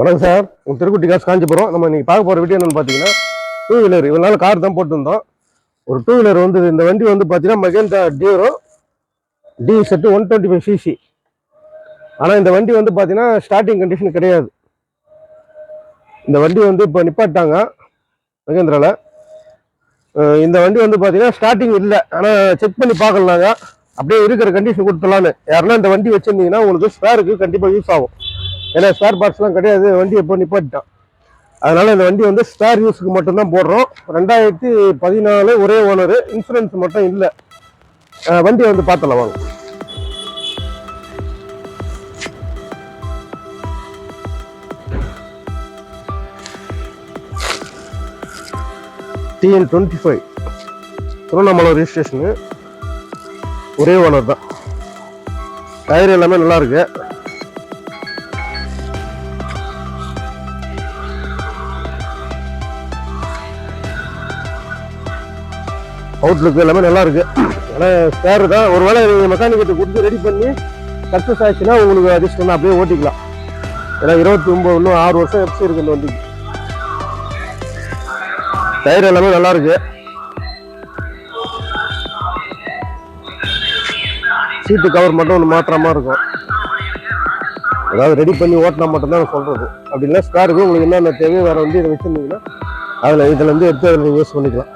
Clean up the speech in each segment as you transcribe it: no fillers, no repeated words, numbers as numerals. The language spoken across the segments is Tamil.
வணக்கம் சார். உங்கள் திருக்குட்டி காசு காஞ்சிபுரம். நம்ம இன்னைக்கு பார்க்க போகிற வீடியோ என்னென்னு பார்த்தீங்கன்னா, டூ வீலர். இவ்வளோ நாள் கார் தான் போட்டுருந்தோம். ஒரு டூ வீலர் வந்து இந்த வண்டி வந்து பார்த்தீங்கன்னா Mahindra Duro D set 125cc. ஆனால் இந்த வண்டி வந்து பார்த்தீங்கன்னா ஸ்டார்டிங் கண்டிஷன் கிடையாது. இந்த வண்டி வந்து இப்போ நிப்பாட்டாங்க மகேந்திராவில். இந்த வண்டி வந்து பார்த்தீங்கன்னா ஸ்டார்டிங் இல்லை, ஆனால் செக் பண்ணி பார்க்கலாங்க. அப்படியே இருக்கிற கண்டிஷன் கொடுத்துடலான்னு. யாருன்னா இந்த வண்டி வச்சுருந்தீங்கன்னா உங்களுக்கு ஸ்பேருக்கு கண்டிப்பாக யூஸ் ஆகும். ஏன்னா ஸ்பேர் பார்ட்ஸ்லாம் கிடையாது, வண்டி எப்போ நிப்பாட்டிட்டான். அதனால இந்த வண்டி வந்து ஸ்பேர் யூஸுக்கு மட்டும்தான் போடுறோம். 2014 ஒரே ஓனரு, இன்சூரன்ஸ் மட்டும் இல்லை. வண்டி வந்து பார்த்துலாம் வாங்க. TN25 திருவண்ணாமலை ரெஜிஸ்ட்ரேஷனு, ஒரே ஓனர் தான். டயர் எல்லாமே நல்லா இருக்கு. அவுட்லுக் எல்லாமே நல்லா இருக்கு. ஆனால் ஸ்பேர் தான். ஒருவேளை நீங்கள் மெக்கானிக்கிட்ட கொடுத்து ரெடி பண்ணி சக்ஸஸ் ஆச்சுன்னா உங்களுக்கு அதிர்ஷ்டம் தான், அப்படியே ஓட்டிக்கலாம். ஏன்னா 29 இன்னும் 6 வருஷம் எஃப்சி இருக்கு இந்த வண்டிக்கு. டயர் எல்லாமே நல்லா இருக்கு. சீட்டு கவர் மட்டும் ஒன்று மாத்திரமா இருக்கும். அதாவது ரெடி பண்ணி ஓட்டினா மட்டும்தான் சொல்றது. அப்படி இல்லை ஸ்பேருக்கு உங்களுக்கு என்னென்ன தேவையோ வேற வந்து இதை வச்சுருந்தீங்கன்னா இதில் இருந்து எடுத்து அதில் நீங்கள் யூஸ் பண்ணிக்கலாம்.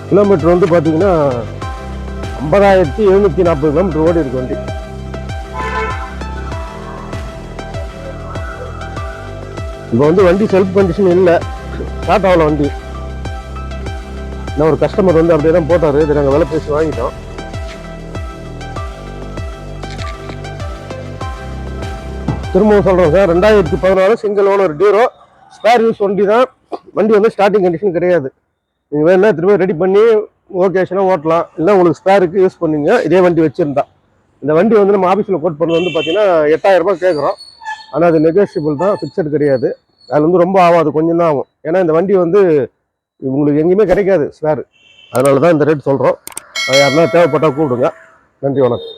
கிலோமீட்டர் வந்து பார்த்தீங்கன்னா 50,740 கிலோமீட்டர் ஓடி இருக்கு வண்டி. இப்போ வந்து வண்டி செல்ஃப் கண்டிஷன் இல்லை, ஸ்டார்ட் ஆகல வண்டி. இன்னும் ஒரு கஸ்டமர் வந்து அப்படியே தான் போட்டார். இது நாங்கள் விலை பேசி வாங்கிட்டோம். திரும்பவும் சொல்கிறோம் sir, 2014 single owner Duro, spare use வண்டி தான். வண்டி வந்து ஸ்டார்டிங் கண்டிஷன் கிடையாது. நீங்கள் வேணா திரும்ப ரெடி பண்ணி ஓகேஷனாக ஓட்டலாம். இல்லை உங்களுக்கு ஸ்பேருக்கு யூஸ் பண்ணுங்க. இதே வண்டி வச்சுருந்தா இந்த வண்டி வந்து நம்ம ஆஃபீஸில் கோட் பண்ணது வந்து பார்த்தீங்கன்னா 8000 ரூபாய் கேட்குறோம். ஆனால் அது நெகோஷியபிள் தான், ஃபிக்ஸட் கிடையாது. அதில் வந்து ரொம்ப ஆகாது, கொஞ்சம் தான் ஆகும். ஏன்னா இந்த வண்டி வந்து உங்களுக்கு எங்கேயுமே கிடைக்காது ஸ்பேர். அதனால தான் இந்த ரேட் சொல்கிறோம். யாருன்னா தேவைப்பட்டால் கூப்பிடுங்க. நன்றி, வணக்கம்.